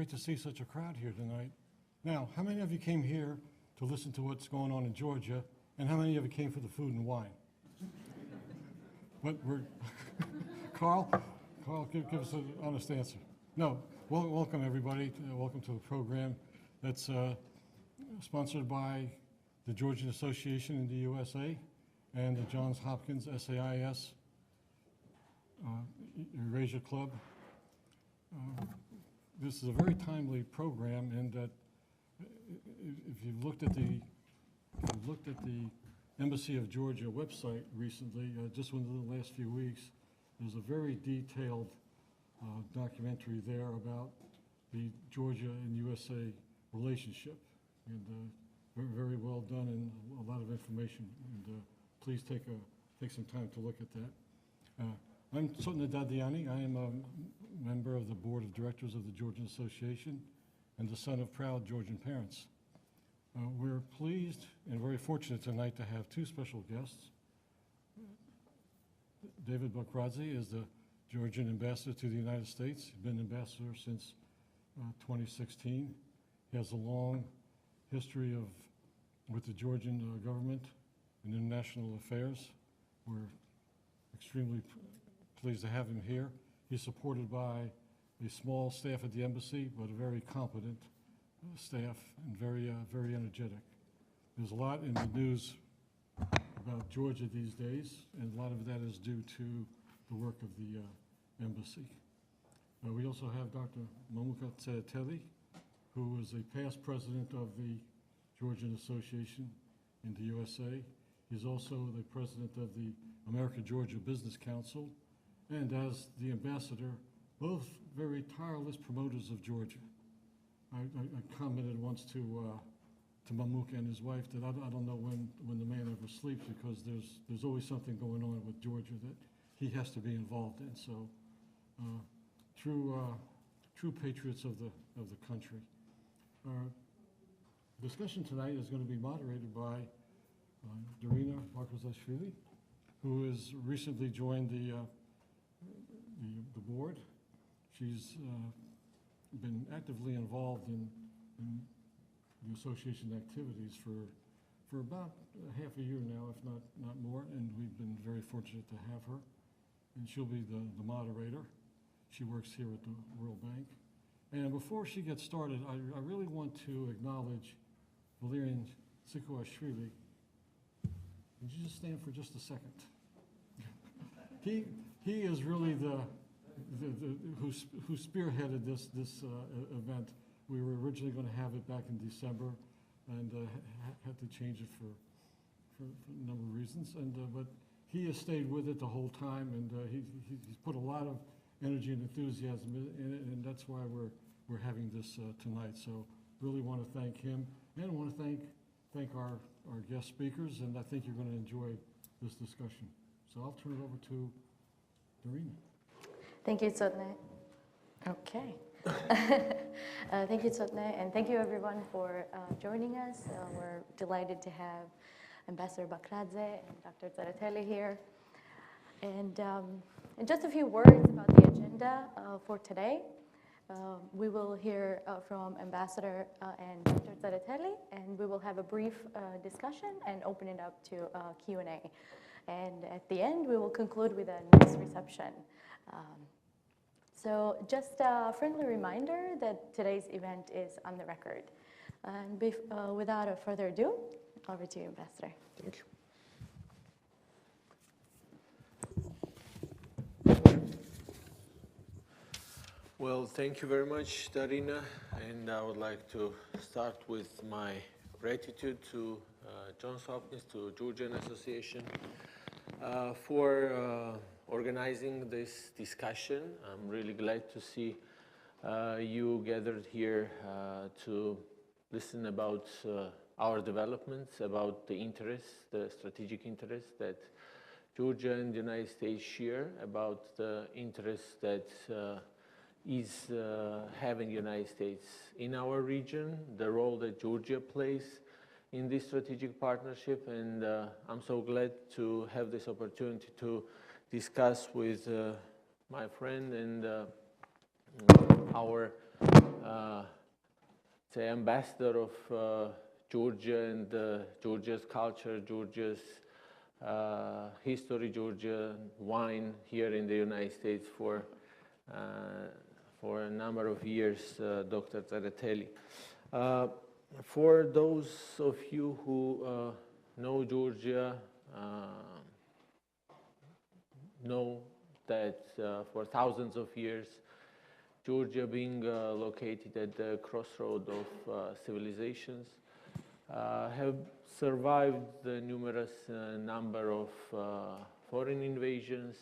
great to see such a crowd here tonight. Now, how many of you came here to listen to what's going on in Georgia, and how many of you came for the food and wine? But we're, Carl, give us an honest answer. No, welcome everybody. Welcome to the program that's sponsored by the Georgian Association in the USA and the Johns Hopkins SAIS Eurasia Club. This is a very timely program in that if you've looked at the Embassy of Georgia website recently, just within the last few weeks, there's a very detailed documentary there about the Georgia and USA relationship, and very well done and a lot of information. And please take some time to look at that. I'm Sotna Dadiani. I am a member of the board of directors of the Georgian Association and the son of proud Georgian parents. We're pleased and very fortunate tonight to have two special guests. David Bakradze is the Georgian ambassador to the United States. He's been ambassador since 2016. He has a long history with the Georgian government in international affairs. We're extremely pleased to have him here. He's supported by a small staff at the embassy, but a very competent staff and very energetic. There's a lot in the news about Georgia these days, and a lot of that is due to the work of the embassy. We also have Dr. Mamuka Tsereteli, who is a past president of the Georgian Association in the USA. He's also the president of the America-Georgia Business Council, and as the ambassador, both very tireless promoters of Georgia. I commented once to Mamuka and his wife that I don't know when the man ever sleeps, because there's always something going on with Georgia that he has to be involved in. So true patriots of the country. Our discussion tonight is going to be moderated by Darina Bakradze, who has recently joined the board. She's been actively involved in the association activities for about half a year now, if not more, and we've been very fortunate to have her. And she'll be the moderator. She works here at the World Bank. And before she gets started, I really want to acknowledge Valerian Sikoashvili. Would you just stand for just a second? He is really who spearheaded this event. We were originally going to have it back in December, and had to change it for a number of reasons. And but he has stayed with it the whole time, and he's put a lot of energy and enthusiasm in it, and that's why we're having this tonight. So really want to thank him, and want to thank our guest speakers, and I think you're going to enjoy this discussion. So I'll turn it over to Darina. Thank you, Sotne. Okay. Thank you, Sotne, and thank you everyone for joining us. We're delighted to have Ambassador Bakradze and Dr. Tsereteli here. And just a few words about the agenda for today. We will hear from Ambassador and Dr. Tsereteli, and we will have a brief discussion and open it up to Q&A. And at the end, we will conclude with a nice reception. So just a friendly reminder that today's event is on the record. And without further ado, over to you, Ambassador. Thank you. Well, thank you very much, Darina, and I would like to start with my gratitude to Johns Hopkins, to Georgian Association, for organizing this discussion. I'm really glad to see you gathered here to listen about our developments, about the interests, the strategic interests that Georgia and the United States share, about the interests that is having the United States in our region, the role that Georgia plays in this strategic partnership, and I'm so glad to have this opportunity to discuss with my friend and our say, ambassador of Georgia and Georgia's culture, Georgia's history, Georgian wine here in the United States for a number of years, Dr. Tsereteli. For those of you who know Georgia, know that for thousands of years, Georgia being located at the crossroad of civilizations, have survived the numerous number of foreign invasions.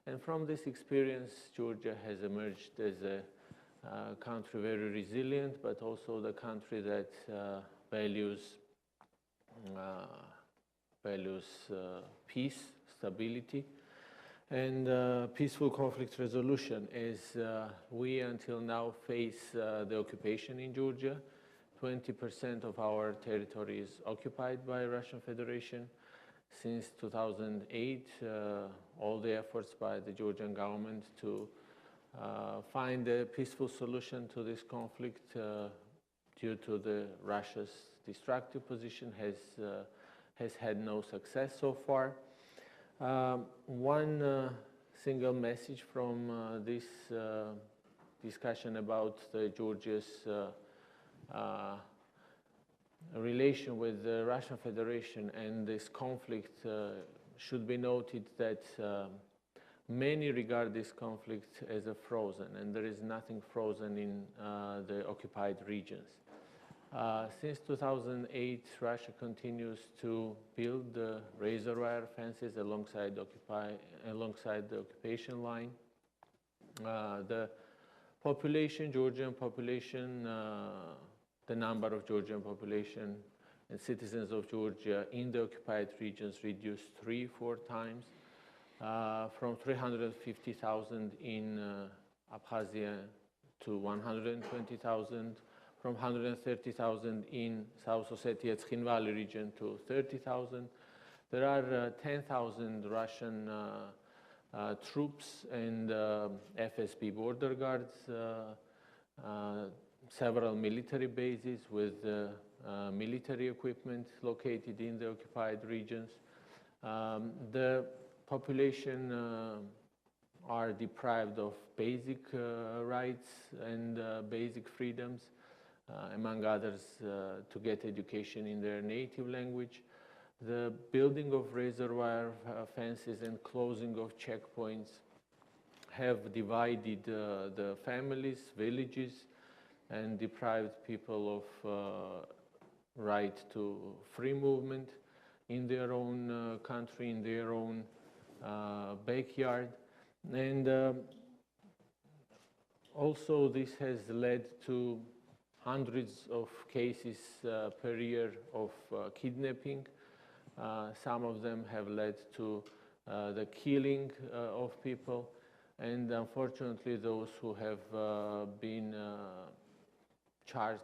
And from this experience, Georgia has emerged as a country very resilient, but also the country that values peace, stability, and peaceful conflict resolution, as we until now face the occupation in Georgia. 20% of our territory is occupied by Russian Federation. Since 2008, all the efforts by the Georgian government to find a peaceful solution to this conflict due to Russia's destructive position has had no success so far. One single message from this discussion about Georgia's relation with the Russian Federation and this conflict should be noted that many regard this conflict as a frozen, and there is nothing frozen in the occupied regions. Since 2008, Russia continues to build the razor wire fences alongside the occupation line. The population, Georgian population, the number of Georgian population and citizens of Georgia in the occupied regions reduced 3-4 times, from 350,000 in Abkhazia to 120,000, from 130,000 in South Ossetia Tkhinvali region to 30,000. There are 10,000 Russian troops and FSB border guards, several military bases with military equipment located in the occupied regions. The population are deprived of basic rights and basic freedoms, among others to get education in their native language. The building of razor wire fences and closing of checkpoints have divided the families, villages, and deprived people of right to free movement in their own country, in their own backyard. And also this has led to hundreds of cases per year of kidnapping. Some of them have led to the killing of people, and unfortunately those who have been charged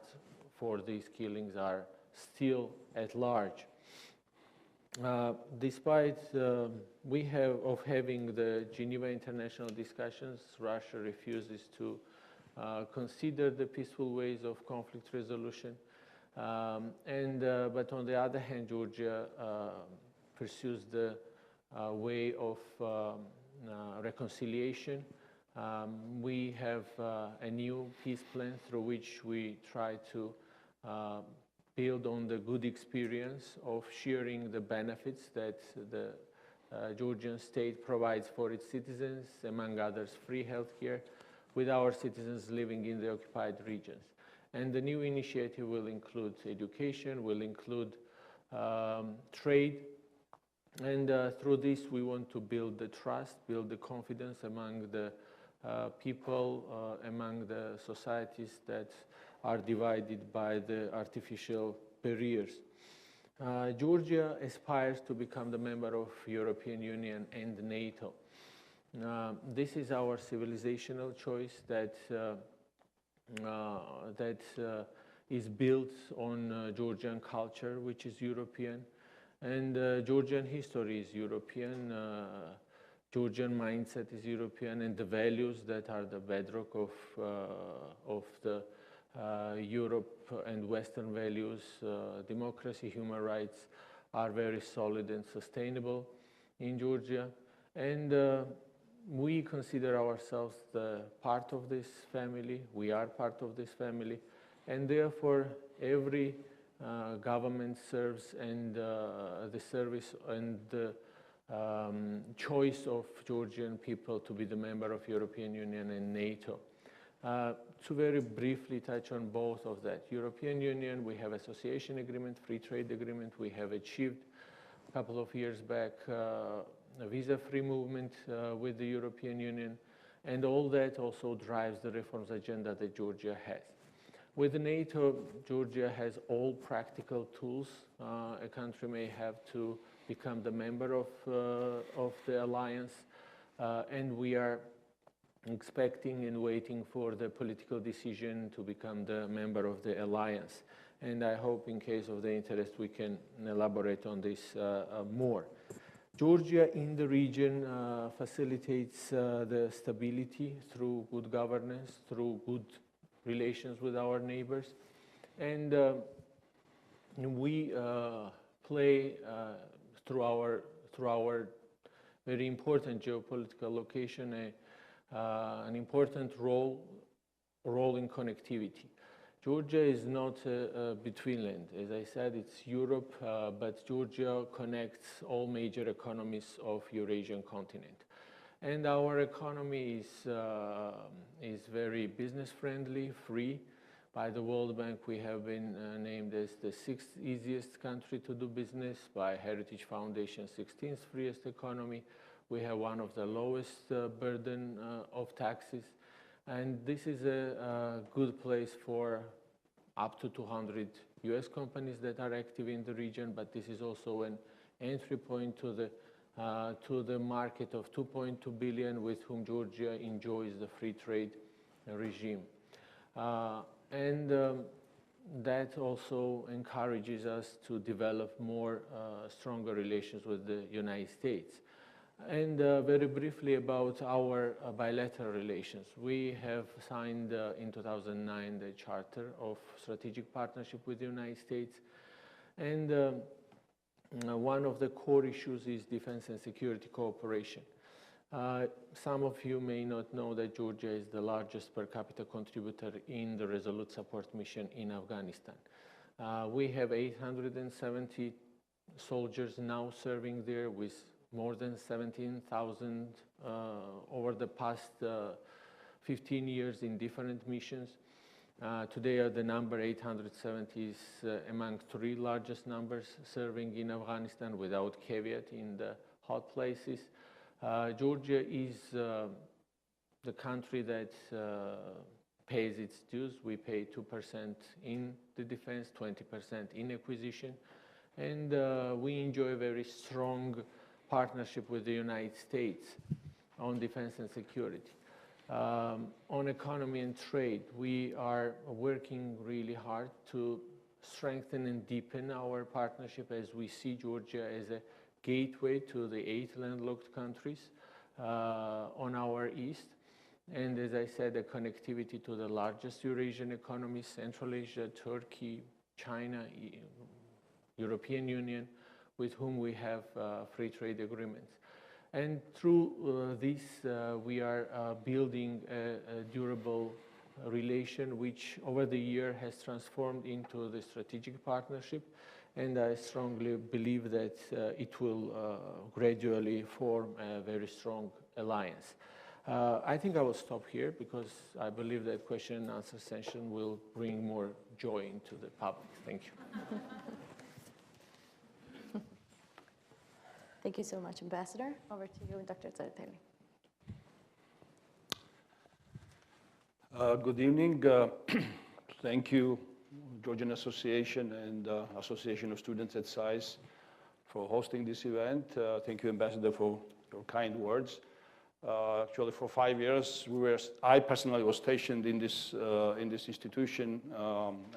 for these killings are still at large. Despite having the Geneva International discussions, Russia refuses to consider the peaceful ways of conflict resolution. But on the other hand, Georgia pursues the way of reconciliation. We have a new peace plan through which we try to build on the good experience of sharing the benefits that the Georgian state provides for its citizens, among others free healthcare, with our citizens living in the occupied regions. And the new initiative will include education, will include trade, and through this we want to build the trust, build the confidence among the people, among the societies that are divided by the artificial barriers. Georgia aspires to become the member of European Union and NATO. This is our civilizational choice that is built on Georgian culture, which is European, and Georgian history is European. Georgian mindset is European, and the values that are the bedrock of the Europe and Western values, democracy, human rights are very solid and sustainable in Georgia. And we consider ourselves the part of this family. We are part of this family. And therefore, every government serves and the service and the choice of Georgian people to be the member of European Union and NATO. To very briefly touch on both of that. European Union, we have association agreement, free trade agreement. We have achieved a couple of years back a visa-free movement with the European Union, and all that also drives the reforms agenda that Georgia has. With NATO, Georgia has all practical tools a country may have to become the member of the alliance, and we are expecting and waiting for the political decision to become the member of the alliance. And I hope, in case of the interest, we can elaborate on this more. Georgia in the region facilitates the stability through good governance, through good relations with our neighbors. And we play through our very important geopolitical location an important role in connectivity. Georgia is not a between land. As I said, it's Europe, but Georgia connects all major economies of Eurasian continent. And our economy is very business-friendly, free. By the World Bank, we have been named as the 6th easiest country to do business. By Heritage Foundation, 16th freest economy. We have one of the lowest burden of taxes. And this is a good place for up to 200 US companies that are active in the region, but this is also an entry point to the market of 2.2 billion with whom Georgia enjoys the free trade regime. And that also encourages us to develop more stronger relations with the United States. And very briefly about our bilateral relations. We have signed in 2009 the Charter of Strategic Partnership with the United States. And one of the core issues is defense and security cooperation. Some of you may not know that Georgia is the largest per capita contributor in the Resolute Support Mission in Afghanistan. We have 870 soldiers now serving there with more than 17,000 over the past 15 years in different missions. Today, the number 870 is among 3 largest numbers serving in Afghanistan without caveat in the hot places. Georgia is the country that pays its dues. We pay 2% in the defense, 20% in acquisition, and we enjoy a very strong partnership with the United States on defense and security. On economy and trade, we are working really hard to strengthen and deepen our partnership as we see Georgia as a gateway to the 8 landlocked countries on our east. And as I said, a connectivity to the largest Eurasian economies, Central Asia, Turkey, China, European Union, with whom we have free trade agreements. And through this, we are building a durable relation, which over the year has transformed into the strategic partnership. And I strongly believe that it will gradually form a very strong alliance. I think I will stop here because I believe that question and answer session will bring more joy into the public. Thank you. Thank you so much, Ambassador. Over to you, Dr. Tsereteli. Good evening. Thank you, Georgian Association and Association of Students at SAIS for hosting this event. Thank you, Ambassador, for your kind words. Actually, for 5 years, I personally was stationed in this institution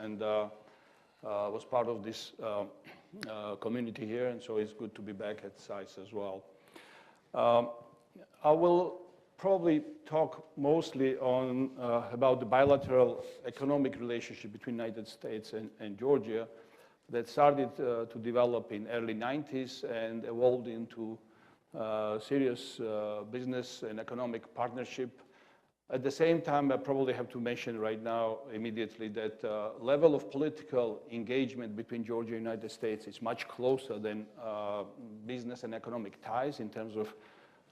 and was part of this community here, and so it's good to be back at SAIS as well. I will probably talk mostly on about the bilateral economic relationship between the United States and Georgia that started to develop in early 90s and evolved into serious business and economic partnership. At the same time, I probably have to mention right now immediately that level of political engagement between Georgia and the United States is much closer than business and economic ties in terms of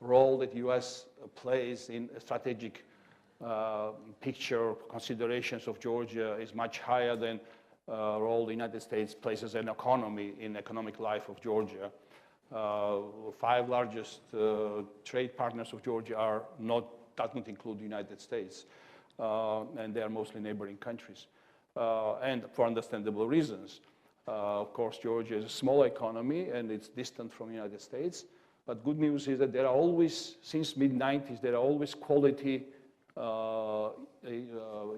role that U.S. plays in a strategic picture. Considerations of Georgia is much higher than role the United States plays as an economy in economic life of Georgia. 5 largest trade partners of Georgia does not include the United States, and they are mostly neighboring countries, and for understandable reasons. Of course, Georgia is a small economy, and it's distant from the United States, but good news is that there are always, since mid-90s, there are always quality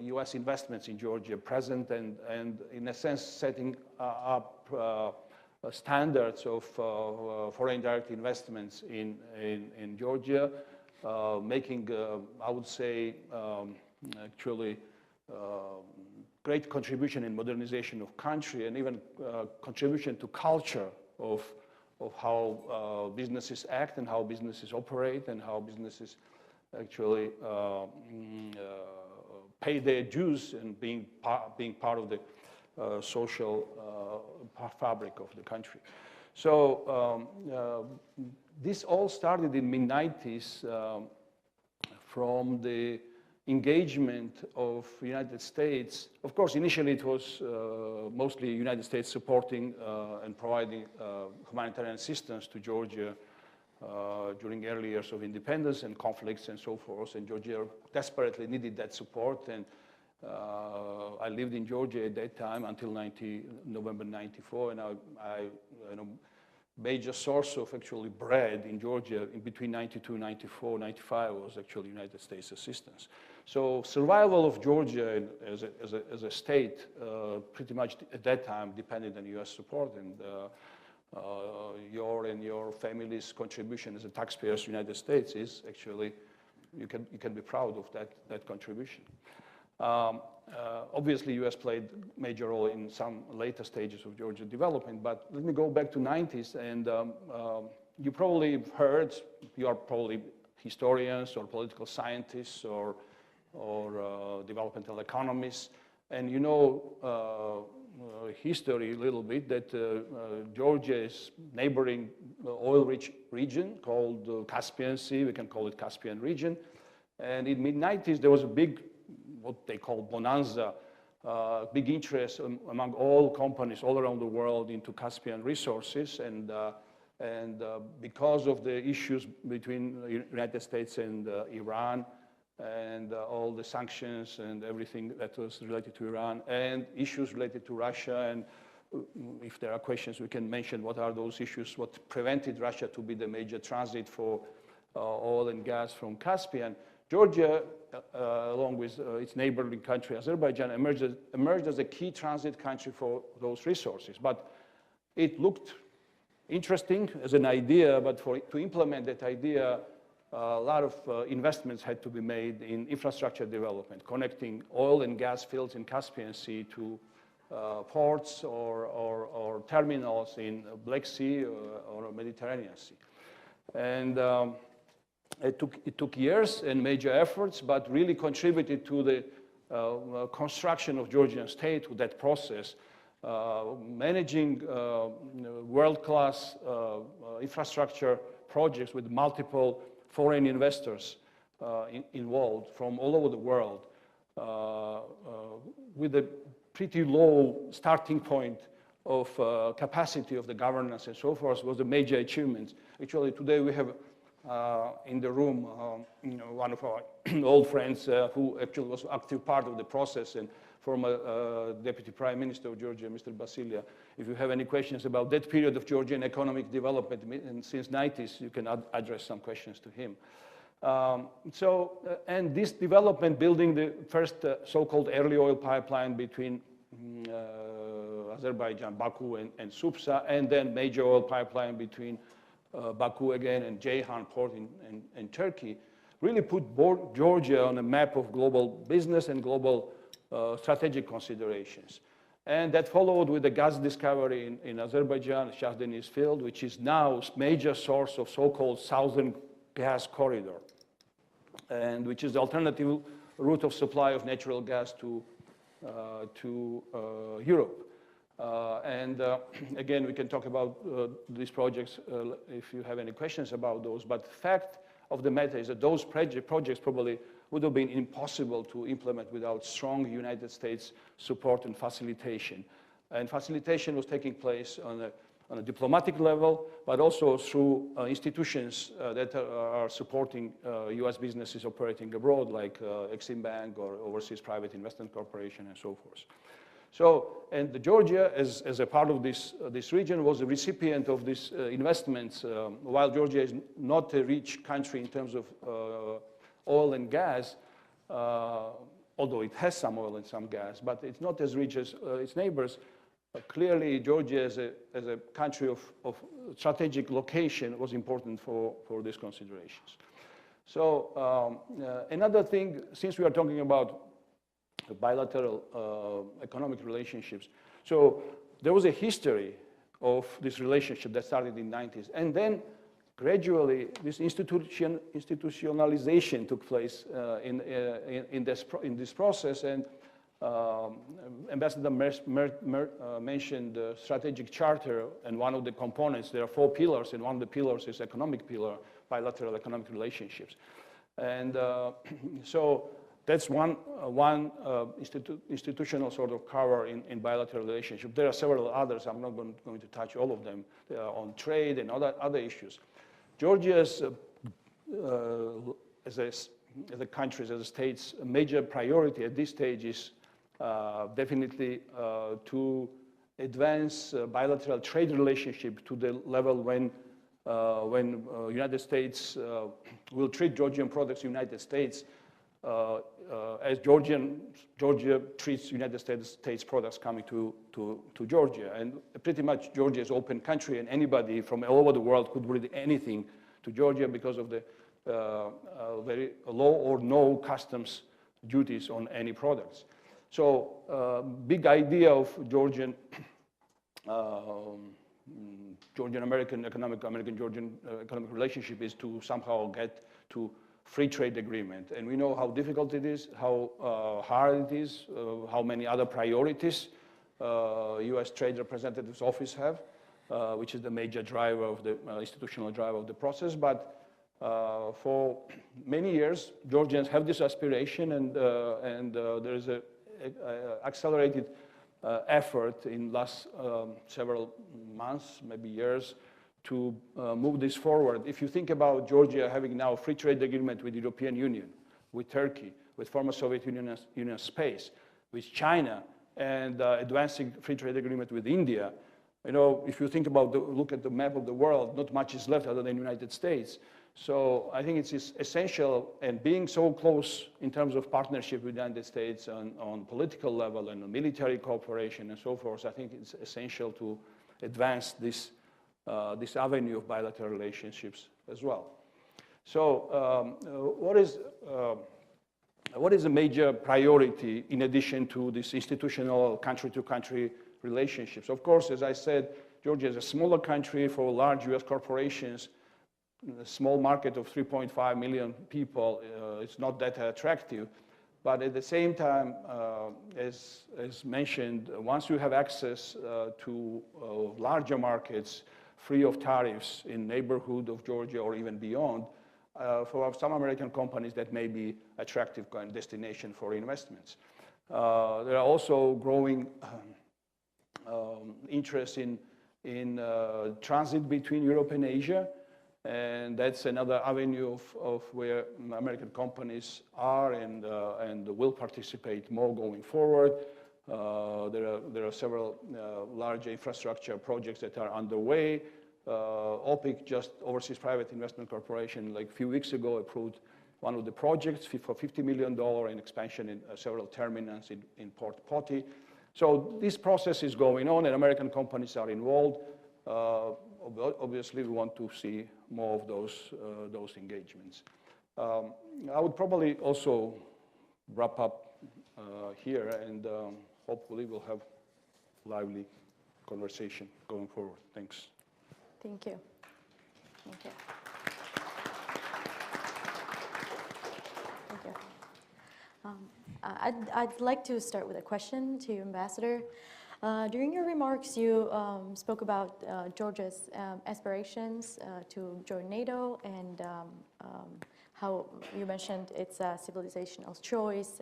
U.S. investments in Georgia present, and in a sense, setting up standards of foreign direct investments in Georgia, making, I would say, actually great contribution in modernization of country and even contribution to culture of how businesses act and how businesses operate and how businesses actually pay their dues and being part of the social fabric of the country. So this all started in mid-90s from the engagement of the United States. Of course, initially it was mostly United States supporting and providing humanitarian assistance to Georgia during early years of independence and conflicts and so forth. And Georgia desperately needed that support. And I lived in Georgia at that time until November '94, and major source of actually bread in Georgia in between '92, '94, '95 was actually United States assistance. So survival of Georgia as a state pretty much at that time depended on U.S. support, and your family's contribution as a taxpayer to the United States is actually, you can be proud of that contribution. Obviously, U.S. played a major role in some later stages of Georgia development, but let me go back to '90s, and you probably heard, you are probably historians or political scientists or developmental economists, and you know history a little bit, that Georgia is neighboring oil-rich region called Caspian Sea. We can call it Caspian region. And in mid-90s, there was a big, what they call bonanza, big interest among all companies all around the world into Caspian resources. And because of the issues between the United States and Iran, and all the sanctions and everything that was related to Iran, and issues related to Russia. And if there are questions, we can mention what are those issues, what prevented Russia to be the major transit for oil and gas from Caspian. Georgia, along with its neighboring country, Azerbaijan, emerged as a key transit country for those resources. But it looked interesting as an idea, but to implement that idea, a lot of investments had to be made in infrastructure development, connecting oil and gas fields in Caspian Sea to ports or terminals in Black Sea or Mediterranean Sea. And it took years and major efforts, but really contributed to the construction of Georgian state with that process, managing world-class infrastructure projects with multiple foreign investors involved from all over the world, with a pretty low starting point of capacity of the governance and so forth, was a major achievement. Actually, today we have in the room one of our old friends who actually was an active part of the process, and former Deputy Prime Minister of Georgia, Mr. Basilia. If you have any questions about that period of Georgian economic development since '90s, you can address some questions to him. And this development, building the first so-called early oil pipeline between Azerbaijan, Baku, and Supsa, and then major oil pipeline between Baku again and Ceyhan port in Turkey, really put Georgia on a map of global business and global strategic considerations. And that followed with the gas discovery in Azerbaijan, Shah Deniz field, which is now a major source of so-called southern gas corridor, and which is the alternative route of supply of natural gas to Europe. Again, we can talk about these projects if you have any questions about those. But the fact of the matter is that those projects probably would have been impossible to implement without strong United States support and facilitation. And facilitation was taking place on a diplomatic level, but also through institutions that are supporting US businesses operating abroad, like Exim Bank or Overseas Private Investment Corporation and so forth. So, and Georgia, as a part of this region, was a recipient of these investments. While Georgia is not a rich country in terms of oil and gas, although it has some oil and some gas, but it's not as rich as its neighbors. Clearly, Georgia as a country of strategic location was important for these considerations. So another thing, since we are talking about bilateral economic relationships, so there was a history of this relationship that started in the 90s. And then gradually, this institutionalization took place in this process. And Ambassador mentioned the strategic charter, and one of the components, there are 4 pillars, and one of the pillars is economic pillar, bilateral economic relationships. And so that's one institutional sort of cover in bilateral relationship. There are several others. I'm not going to touch all of them on trade and other issues. Georgia's, as a country, as a state's major priority at this stage is definitely to advance bilateral trade relationship to the level when United States will treat Georgian products United States as Georgia treats United States products coming to Georgia. And pretty much Georgia is an open country, and anybody from all over the world could bring anything to Georgia because of the very low or no customs duties on any products. So big idea of Georgian-American economic, American-Georgian economic relationship is to somehow get to free trade agreement. And we know how difficult it is, how hard it is, how many other priorities US Trade Representative's office have, which is the major driver of the institutional driver of the process. But for many years, Georgians have this aspiration, and there is an accelerated effort in last several months, maybe years, to move this forward. If you think about Georgia having now a free trade agreement with the European Union, with Turkey, with former Soviet Union space, with China, and advancing free trade agreement with India, you know, if you think about look at the map of the world, not much is left other than the United States. So I think it's essential, and being so close in terms of partnership with the United States on political level and on military cooperation and so forth, I think it's essential to advance this avenue of bilateral relationships as well. So what is a major priority in addition to this institutional country-to-country relationships? Of course, as I said, Georgia is a smaller country for large US corporations. A small market of 3.5 million people, it's not that attractive. But at the same time, as mentioned, once you have access to larger markets, free of tariffs in neighborhood of Georgia or even beyond, for some American companies that may be attractive kind of destination for investments. There are also growing interest in transit between Europe and Asia. And that's another avenue of where American companies are and will participate more going forward. There are several large infrastructure projects that are underway. OPIC, just Overseas Private Investment Corporation, like a few weeks ago approved one of the projects for $50 million in expansion in several terminals in Port Potty. So this process is going on, and American companies are involved. Obviously, we want to see more of those engagements. I would probably also wrap up here, and hopefully we'll have lively conversation going forward. Thanks. Thank you. Thank you. Thank you. I'd like to start with a question to you, Ambassador. During your remarks, you spoke about Georgia's aspirations to join NATO and how you mentioned it's a civilizational choice.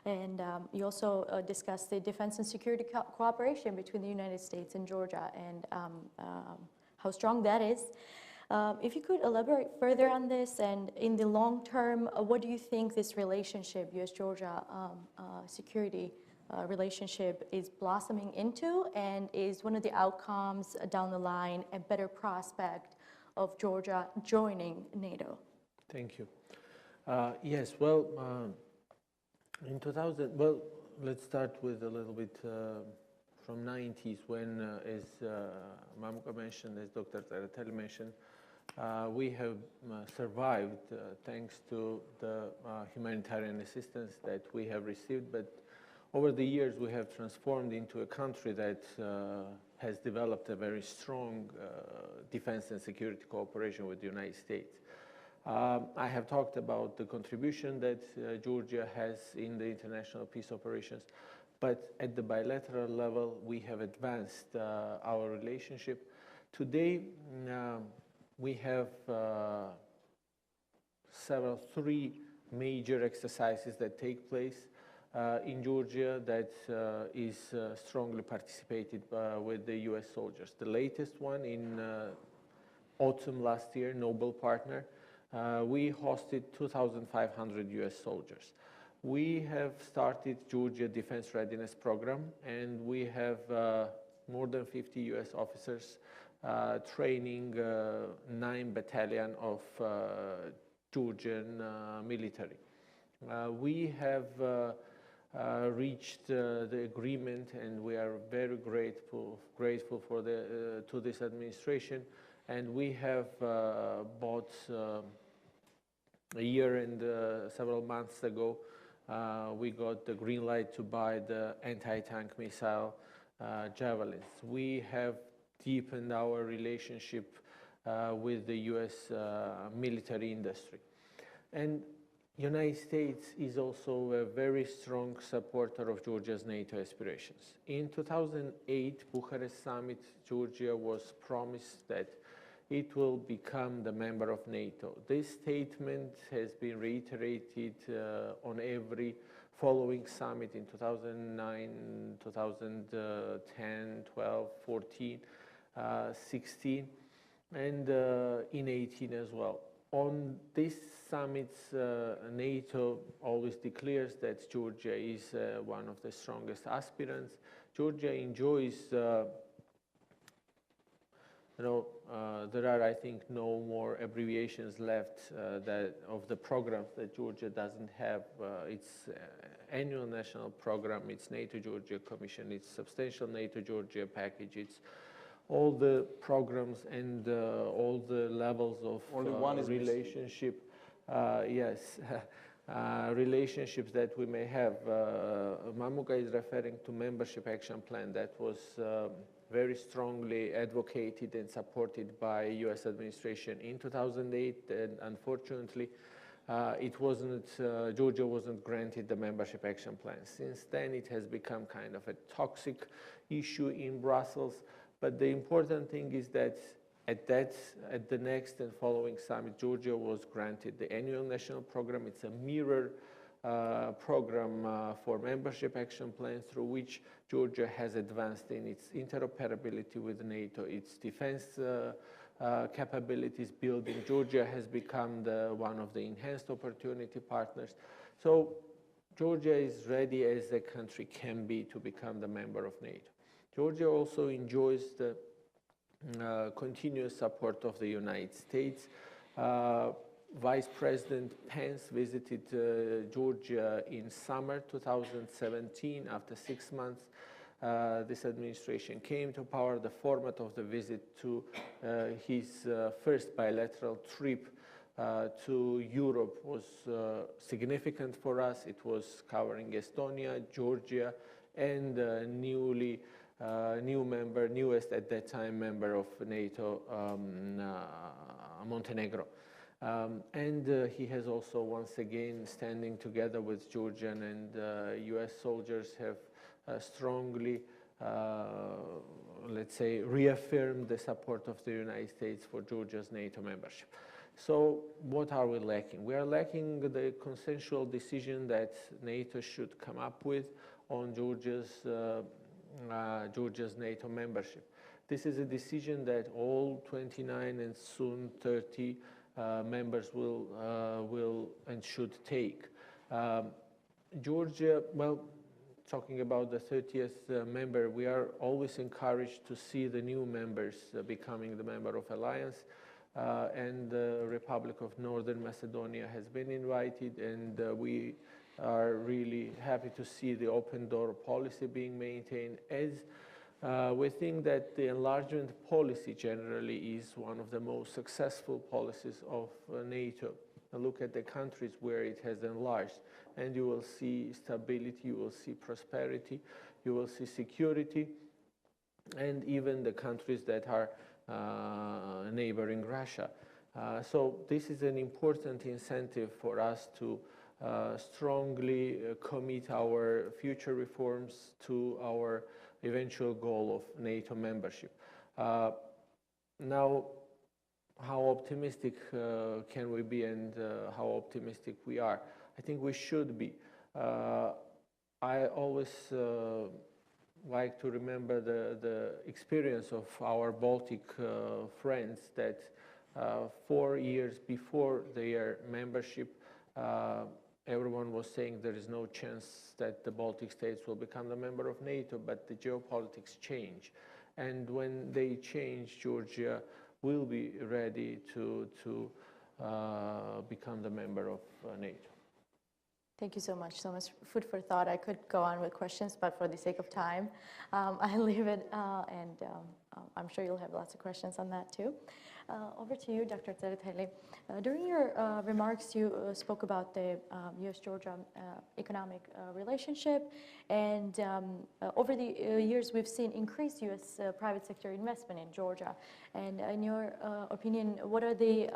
And you also discussed the defense and security cooperation between the United States and Georgia and how strong that is. If you could elaborate further on this, and in the long term, what do you think this relationship, US-Georgia security relationship, is blossoming into, and is one of the outcomes down the line a better prospect of Georgia joining NATO? Thank you. Yes, well, in 2000, well, let's start with a little bit from 90s when, as Mamuka mentioned, as Dr. Tsereteli mentioned, we have survived thanks to the humanitarian assistance that we have received, but over the years we have transformed into a country that has developed a very strong defense and security cooperation with the United States. I have talked about the contribution that Georgia has in the international peace operations, but at the bilateral level we have advanced our relationship. Today we have three major exercises that take place in Georgia that is strongly participated with the US soldiers. The latest one in autumn last year, Noble Partner, we hosted 2,500 US soldiers. We have started Georgia Defense Readiness Program, and we have more than 50 US officers training 9 battalion of Georgian military. We have reached the agreement, and we are very grateful for to this administration, and we have bought a year and several months ago we got the green light to buy the anti-tank missile Javelins. We have deepened our relationship with the US military industry. And United States is also a very strong supporter of Georgia's NATO aspirations. In 2008 Bucharest summit, Georgia was promised that it will become the member of NATO. This statement has been reiterated on every following summit in 2009, 2010, 12, 14, 16, and in 18 as well. On these summits, NATO always declares that Georgia is one of the strongest aspirants. Georgia enjoys, there are, I think, no more abbreviations left of the programs that Georgia doesn't have. Its annual national program, its NATO-Georgia Commission, its substantial NATO-Georgia package, its all the programs and all the levels of relationship, yes, relationships that we may have. Mamuka is referring to membership action plan that was very strongly advocated and supported by US administration in 2008, and unfortunately Georgia wasn't granted the membership action plan. Since then it has become kind of a toxic issue in Brussels. But the important thing is that at the next and following summit, Georgia was granted the annual national program. It's a mirror program for membership action plan through which Georgia has advanced in its interoperability with NATO, its defense capabilities building. Georgia has become one of the enhanced opportunity partners. So Georgia is ready as a country can be to become the member of NATO. Georgia also enjoys the continuous support of the United States. Vice President Pence visited Georgia in summer 2017. After 6 months, this administration came to power. The format of the visit to his first bilateral trip to Europe was significant for us. It was covering Estonia, Georgia, and newest at that time member of NATO, Montenegro. And he has also once again standing together with Georgian and US soldiers have strongly, let's say, reaffirmed the support of the United States for Georgia's NATO membership. So what are we lacking? We are lacking the consensual decision that NATO should come up with on Georgia's NATO membership. This is a decision that all 29 and soon 30 members will and should take. Georgia, well, talking about the 30th member, we are always encouraged to see the new members becoming the member of alliance. And the Republic of Northern Macedonia has been invited, and we are really happy to see the open door policy being maintained, as we think that the enlargement policy generally is one of the most successful policies of NATO. Look at the countries where it has enlarged, and you will see stability, you will see prosperity, you will see security, and even the countries that are neighboring Russia. So this is an important incentive for us to strongly commit our future reforms to our eventual goal of NATO membership. Now, how optimistic can we be, and how optimistic we are? I think we should be. I always like to remember the experience of our Baltic friends that 4 years before their membership, everyone was saying there is no chance that the Baltic states will become a member of NATO, but the geopolitics change. And when they change, Georgia will be ready to become the member of NATO. Thank you so much. So much food for thought. I could go on with questions, but for the sake of time, I'll leave it, and I'm sure you'll have lots of questions on that too. Over to you, Dr. Tsereteli. During your remarks, you spoke about the US-Georgia economic relationship, and over the years, we've seen increased US private sector investment in Georgia. And in your opinion, what are the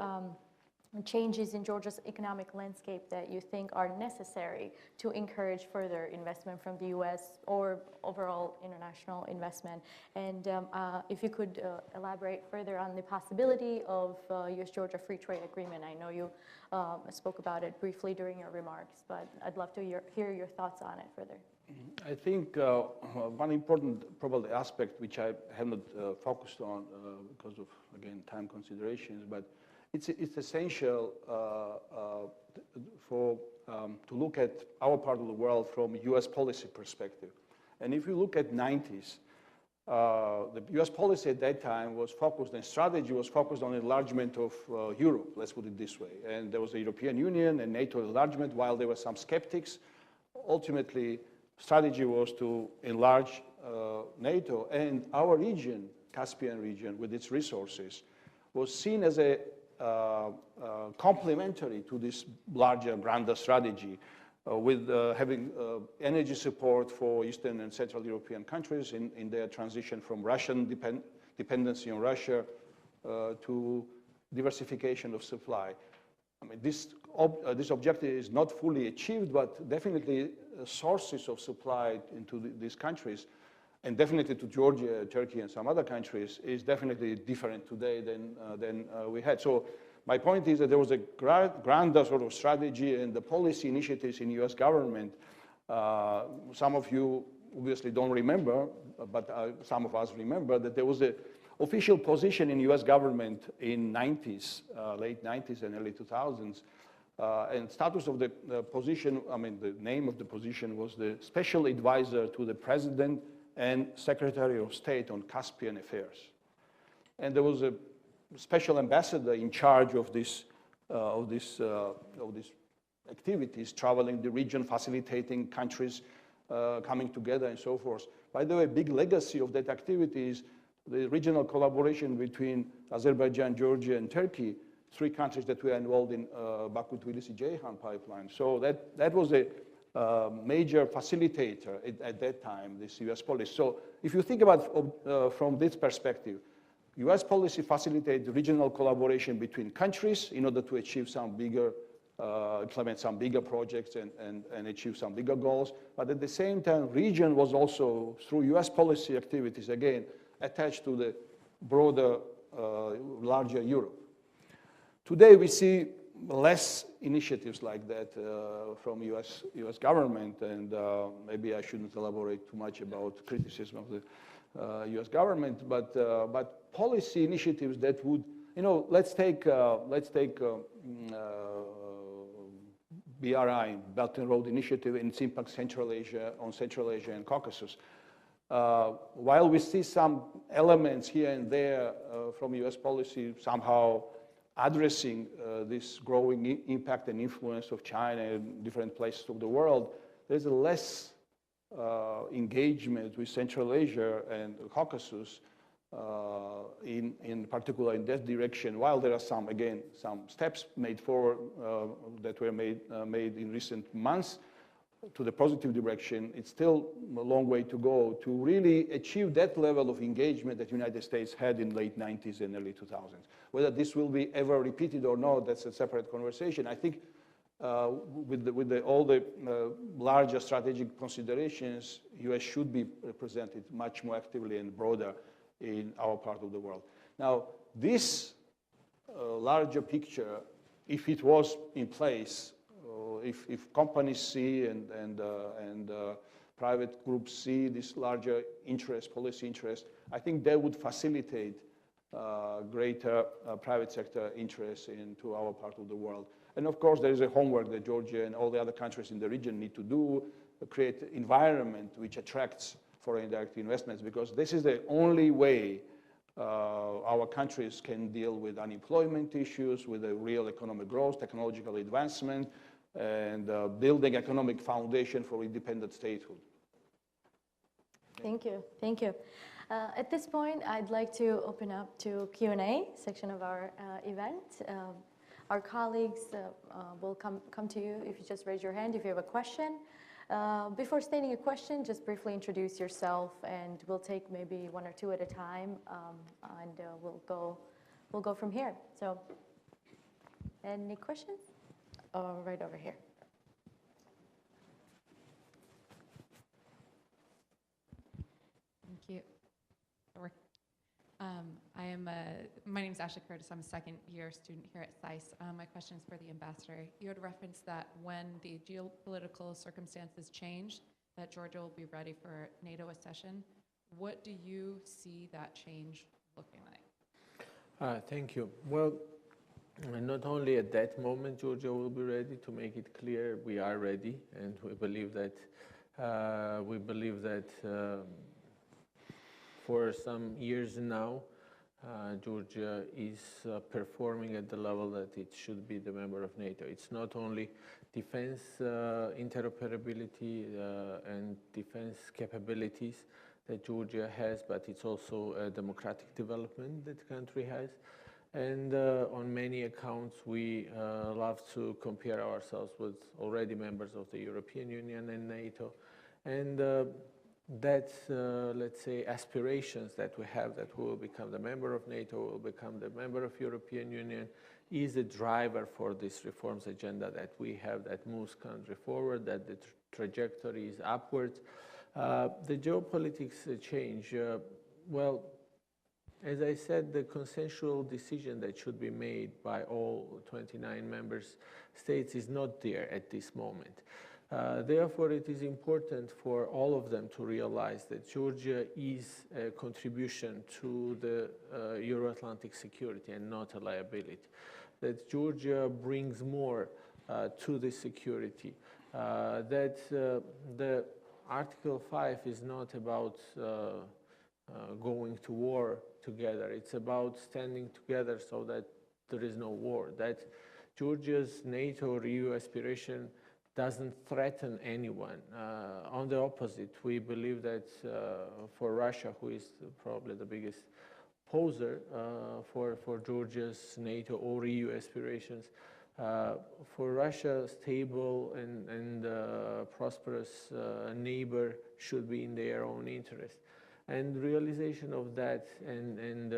changes in Georgia's economic landscape that you think are necessary to encourage further investment from the US or overall international investment? And if you could elaborate further on the possibility of US-Georgia free trade agreement. I know you spoke about it briefly during your remarks, but I'd love to hear your thoughts on it further. I think one important probably aspect which I have not focused on because of, again, time considerations, but it's essential to look at our part of the world from a US policy perspective. And if you look at 90s, the US policy at that time was focused, and strategy was focused on enlargement of Europe, let's put it this way. And there was the European Union and NATO enlargement, while there were some skeptics. Ultimately, strategy was to enlarge NATO, and our region, Caspian region, with its resources, was seen as a complementary to this larger, grander strategy, with having energy support for Eastern and Central European countries in their transition from Russian dependency on Russia to diversification of supply. I mean, this objective is not fully achieved, but definitely sources of supply into these countries, and definitely to Georgia, Turkey, and some other countries, is definitely different today than we had. So my point is that there was a grander sort of strategy and the policy initiatives in US government. Some of you obviously don't remember, but some of us remember that there was an official position in US government in 90s, late 90s and early 2000s. And status of the position, I mean, the name of the position was the Special Advisor to the President and Secretary of State on Caspian Affairs. And there was a special ambassador in charge of these activities, traveling the region, facilitating countries coming together and so forth. By the way, big legacy of that activity is the regional collaboration between Azerbaijan, Georgia, and Turkey three countries that were involved in Baku-Tbilisi-Ceyhan pipeline. So that was a major facilitator at that time, this US policy. So if you think about from this perspective, US policy facilitates regional collaboration between countries in order to achieve some bigger, implement some bigger projects and achieve some bigger goals. But at the same time, region was also, through US policy activities, again, attached to the broader, larger Europe. Today, we see less initiatives like that from US government, and maybe I shouldn't elaborate too much about criticism of the US government, but policy initiatives that would, let's take BRI, Belt and Road Initiative, and its impact on Central Asia and Caucasus. While we see some elements here and there from US policy somehow addressing this growing impact and influence of China in different places of the world, there's a less engagement with Central Asia and Caucasus in particular in that direction, while there are some steps made forward that were made in recent months to the positive direction. It's still a long way to go to really achieve that level of engagement that the United States had in late 90s and early 2000s. Whether this will be ever repeated or not, that's a separate conversation. I think with all the larger strategic considerations, US should be represented much more actively and broader in our part of the world. Now, this larger picture, if it was in place, if companies see and private groups see this larger interest, policy interest, I think that would facilitate greater private sector interest into our part of the world. And of course, there is a homework that Georgia and all the other countries in the region need to do, create an environment which attracts foreign direct investments, because this is the only way our countries can deal with unemployment issues, with a real economic growth, technological advancement, and building economic foundation for independent statehood. Thank you. Thank you. At this point, I'd like to open up to Q&A section of our event. Our colleagues will come to you if you just raise your hand if you have a question. Before stating a question, just briefly introduce yourself, and we'll take maybe one or two at a time, and we'll go from here. So, any questions? Right over here. Thank you. My name is Ashley Curtis. I'm a second-year student here at SAIS. My question is for the ambassador. You had referenced that when the geopolitical circumstances change, that Georgia will be ready for NATO accession. What do you see that change looking like? Thank you. Well, not only at that moment Georgia will be ready. To make it clear, we are ready, and we believe that for some years now, Georgia is performing at the level that it should be the member of NATO. It's not only defense interoperability and defense capabilities that Georgia has, but it's also a democratic development that the country has. And on many accounts, we love to compare ourselves with already members of the European Union and NATO. And that, let's say, aspirations that we have, that we will become the member of NATO, will become the member of European Union, is a driver for this reforms agenda that we have, that moves country forward, that the trajectory is upwards. The geopolitics change, well, as I said, the consensual decision that should be made by all 29 member states is not there at this moment. Therefore, it is important for all of them to realize that Georgia is a contribution to the Euroatlantic security and not a liability. That Georgia brings more to the security. That the Article 5 is not about going to war together. It's about standing together so that there is no war. That Georgia's NATO or EU aspiration doesn't threaten anyone. On the opposite, we believe that for Russia, who is probably the biggest poser for Georgia's NATO or EU aspirations. For Russia, stable and prosperous neighbor should be in their own interest. And realization of that and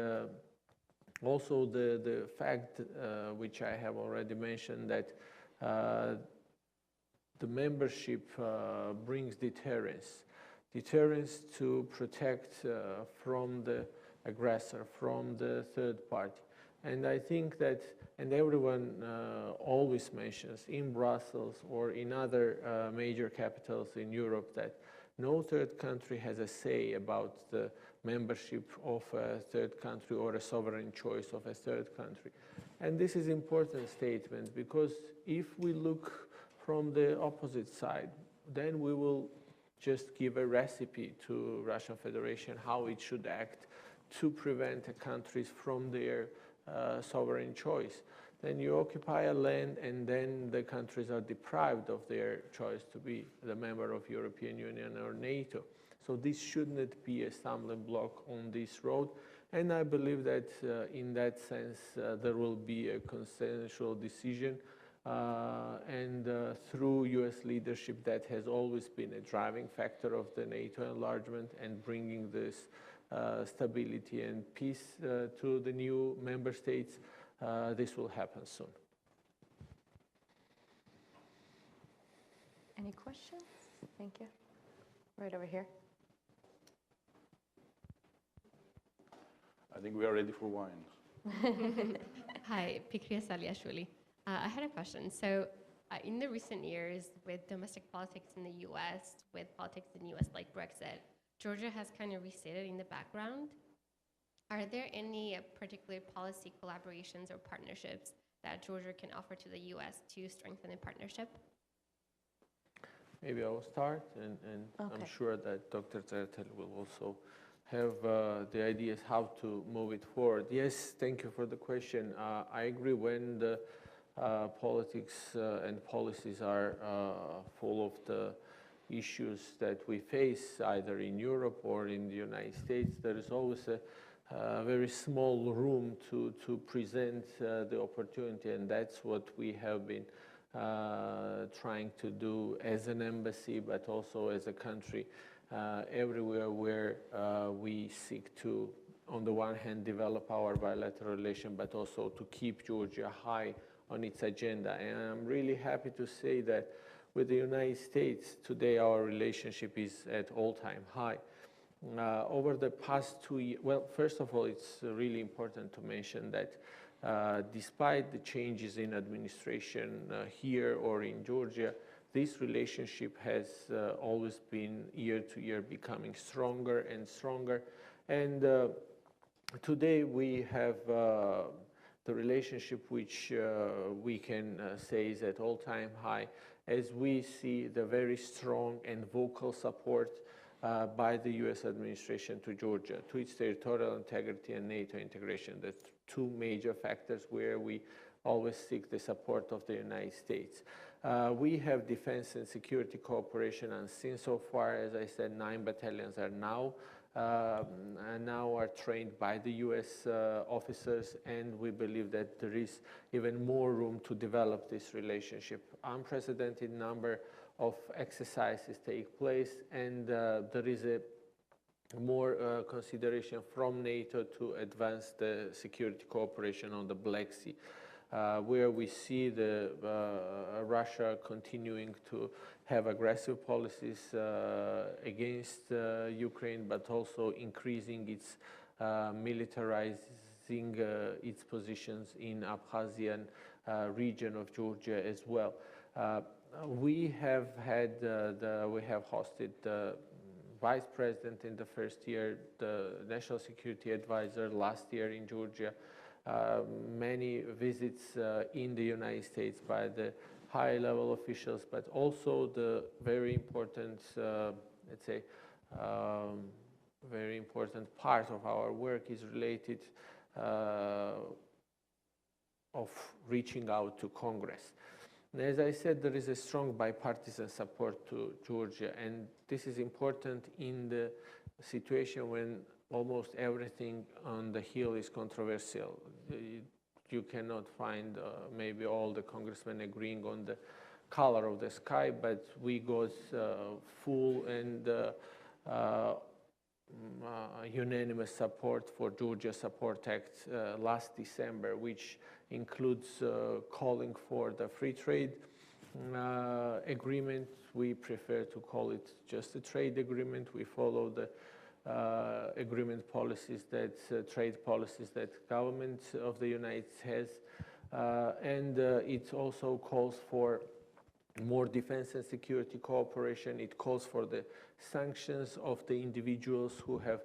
also the fact, which I have already mentioned, that the membership brings deterrence to protect from the aggressor, from the third party. And I think that, and everyone always mentions in Brussels or in other major capitals in Europe, that no third country has a say about the membership of a third country or a sovereign choice of a third country. And this is an important statement, because if we look from the opposite side, then we will just give a recipe to Russian Federation how it should act to prevent countries from their sovereign choice. Then you occupy a land, and then the countries are deprived of their choice to be the member of European Union or NATO. So this shouldn't be a stumbling block on this road. And I believe that in that sense, there will be a consensual decision. And through US leadership, that has always been a driving factor of the NATO enlargement and bringing this stability and peace to the new member states, this will happen soon. Any questions? Thank you. Right over here. I think we are ready for wine. Hi, Pikria Saliashvili. I had a question. So in the recent years, with domestic politics in the US, with politics in the US like Brexit, Georgia has kind of receded in the background. Are there any particular policy collaborations or partnerships that Georgia can offer to the US to strengthen the partnership? Maybe I will start, and Okay. I'm sure that Dr. Tsereteli will also have the ideas how to move it forward. Yes, thank you for the question. I agree, when the politics and policies are full of the issues that we face either in Europe or in the United States, there is always a very small room to present the opportunity, and that's what we have been trying to do as an embassy, but also as a country, everywhere where we seek to, on the one hand, develop our bilateral relation, but also to keep Georgia high on its agenda. And I'm really happy to say that with the United States, today our relationship is at all-time high. Over the past 2 years, well, first of all, it's really important to mention that despite the changes in administration here or in Georgia, this relationship has always been year to year becoming stronger and stronger. And today we have the relationship which we can say is at all-time high, as we see the very strong and vocal support by the US administration to Georgia, to its territorial integrity and NATO integration. That's two major factors where we always seek the support of the United States. We have defense and security cooperation, and since so far, as I said, 9 battalions are now are trained by the US officers, and we believe that there is even more room to develop this relationship. Unprecedented number of exercises take place, and there is a more consideration from NATO to advance the security cooperation on the Black Sea, where we see the Russia continuing to have aggressive policies against Ukraine, but also increasing its militarizing its positions in Abkhazian region of Georgia as well. We have hosted the Vice President in the first year, the National Security Advisor last year in Georgia, many visits in the United States by the high-level officials, but also the very important, let's say, very important part of our work is related of reaching out to Congress. As I said, there is a strong bipartisan support to Georgia, and this is important in the situation when almost everything on the Hill is controversial. You cannot find maybe all the congressmen agreeing on the color of the sky, but we got full and unanimous support for Georgia Support Act last December, which includes calling for the free trade agreement. We prefer to call it just a trade agreement. We follow the agreement policies that trade policies that government of the United States has, and it also calls for more defense and security cooperation. It calls for the sanctions of the individuals who have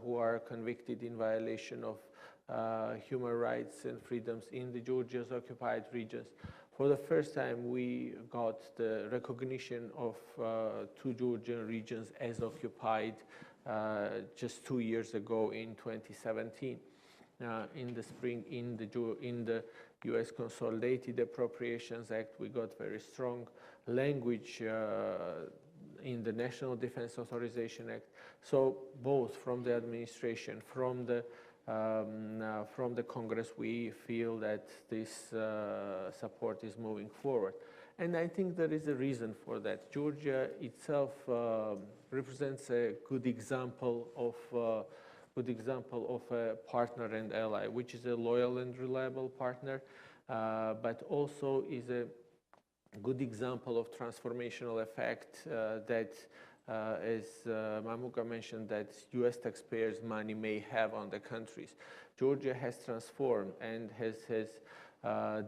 who are convicted in violation of human rights and freedoms in the Georgia's occupied regions. For the first time, we got the recognition of 2 Georgian regions as occupied just 2 years ago in 2017. In the spring, in the U.S. Consolidated Appropriations Act, we got very strong language in the National Defense Authorization Act. So both from the administration, from the Congress, we feel that this support is moving forward. And I think there is a reason for that. Georgia itself represents a good example of a partner and ally, which is a loyal and reliable partner, but also is a good example of transformational effect that, as Mamuka mentioned, that US taxpayers' money may have on the countries. Georgia has transformed and has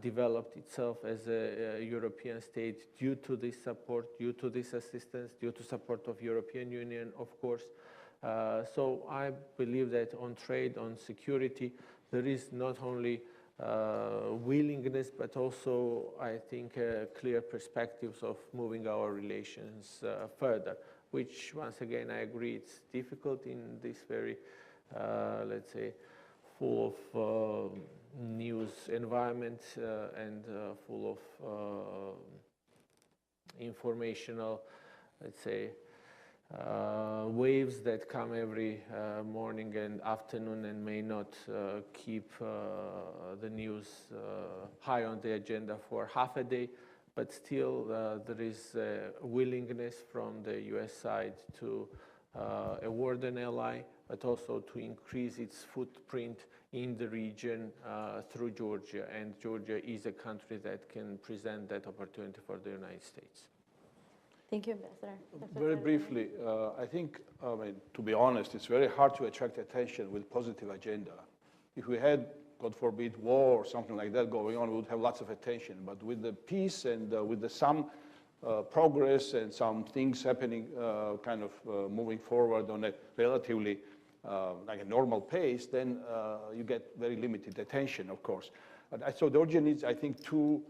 developed itself as a European state due to this support, due to this assistance, due to support of European Union, of course. So I believe that on trade, on security, there is not only willingness, but also, I think, clear perspectives of moving our relations further, which, once again, I agree, it's difficult in this very, let's say, full of news environment and full of informational, let's say, waves that come every morning and afternoon and may not keep the news high on the agenda for half a day, but still there is a willingness from the US side to award an ally, but also to increase its footprint in the region through Georgia, and Georgia is a country that can present that opportunity for the United States. Thank you, Ambassador. Very briefly, I think, I mean, to be honest, it's very hard to attract attention with positive agenda. If we had, God forbid, war or something like that going on, we would have lots of attention. But with the peace and with some progress and some things happening, kind of moving forward on a relatively like a normal pace, then you get very limited attention, of course. But so Georgia needs, I think, 2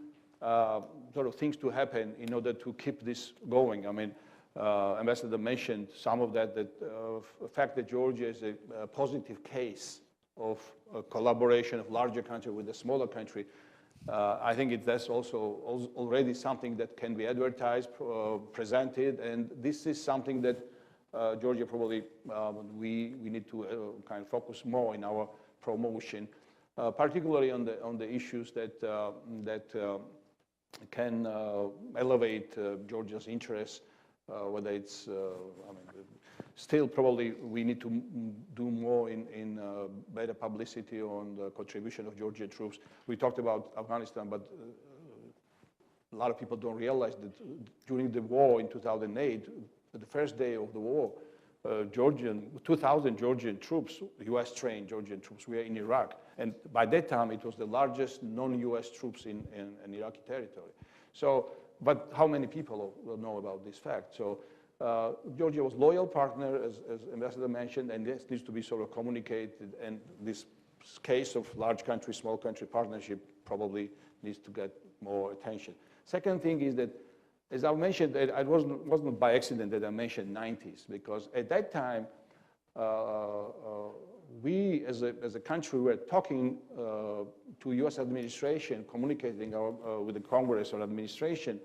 sort of things to happen in order to keep this going. I mean, Ambassador mentioned some of that, the fact that Georgia is a positive case of collaboration of larger country with a smaller country. I think that's also already something that can be advertised, presented, and this is something that Georgia probably we need to kind of focus more in our promotion, particularly on the issues that can elevate Georgia's interests, whether it's, I mean, still probably we need to do more in better publicity on the contribution of Georgian troops. We talked about Afghanistan, but a lot of people don't realize that during the war in 2008, the first day of the war, 2,000 Georgian troops, US-trained Georgian troops, were in Iraq. And by that time, it was the largest non-US troops in Iraqi territory. So, but how many people will know about this fact? So Georgia was a loyal partner, as Ambassador mentioned, and this needs to be sort of communicated. And this case of large country, small country partnership probably needs to get more attention. Second thing is that, as I mentioned, it wasn't by accident that I mentioned 90s, because at that time, we, as a country, were talking to U.S. administration, communicating with the Congress or administration,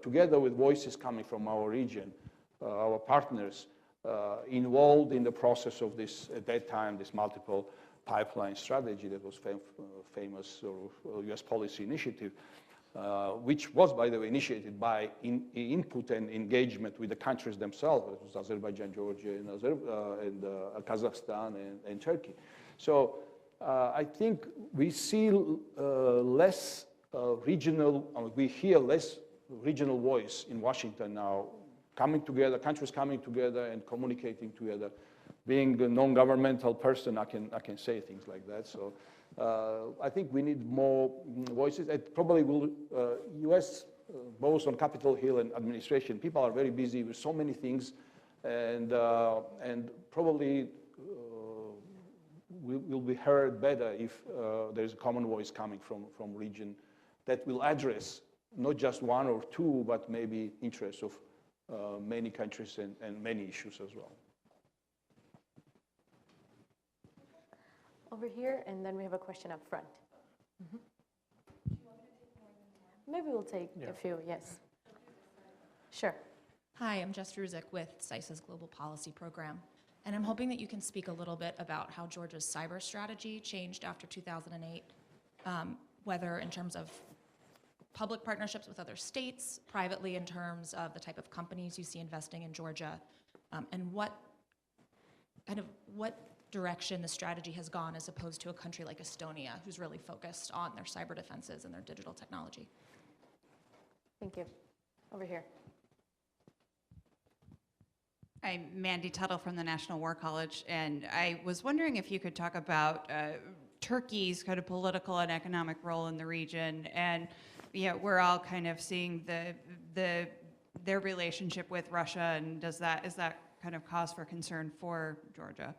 together with voices coming from our region, our partners, involved in the process of this, at that time, this multiple pipeline strategy that was famous, or U.S. policy initiative, which was, by the way, initiated by input and engagement with the countries themselves. It was Azerbaijan, Georgia, and Kazakhstan, and Turkey. So I think we see less regional, we hear less regional voice in Washington now, coming together, countries coming together and communicating together. Being a non-governmental person, I can say things like that. So I think we need more voices. It probably will, U.S., both on Capitol Hill and administration, people are very busy with so many things, and probably will be heard better if there's a common voice coming from region that will address not just one or two, but maybe interests of many countries and many issues as well. Over here, and then we have a question up front. Maybe we'll take a few, yes. Sure. Hi, I'm Jess Ruzick with SAIS's Global Policy Program, and I'm hoping that you can speak a little bit about how Georgia's cyber strategy changed after 2008, whether in terms of public partnerships with other states, privately in terms of the type of companies you see investing in Georgia, and what direction the strategy has gone as opposed to a country like Estonia, who's really focused on their cyber defenses and their digital technology. Thank you. Over here. I'm Mandy Tuttle from the National War College, and I was wondering if you could talk about Turkey's kind of political and economic role in the region. And we're all kind of seeing their relationship with Russia, and is that kind of cause for concern for Georgia?